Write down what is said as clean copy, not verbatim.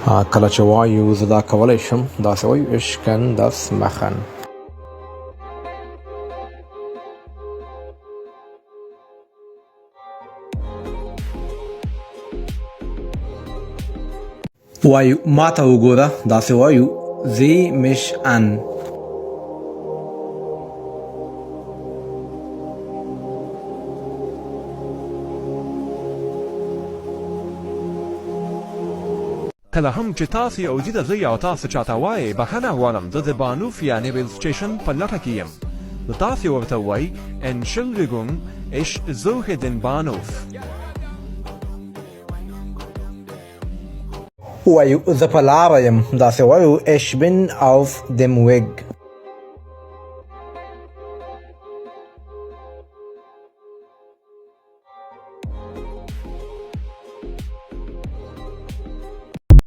کله چې وایو زه دا کولی شم داسې وایو ich kann das machen. وایو ما ته وګوره داسې وایو sieh mich an. کله هم چې تاسې او زه د زه یا تاسو چاته وایئ بښنه غواړم زه د بانوف یا نیویل سټیشن په لټه کې یم نو تاسې ورته وایئ Entschuldigung ich suche den Bahnhof. وایو زه په لاره یم داسې وایو ich bin auf dem Weg.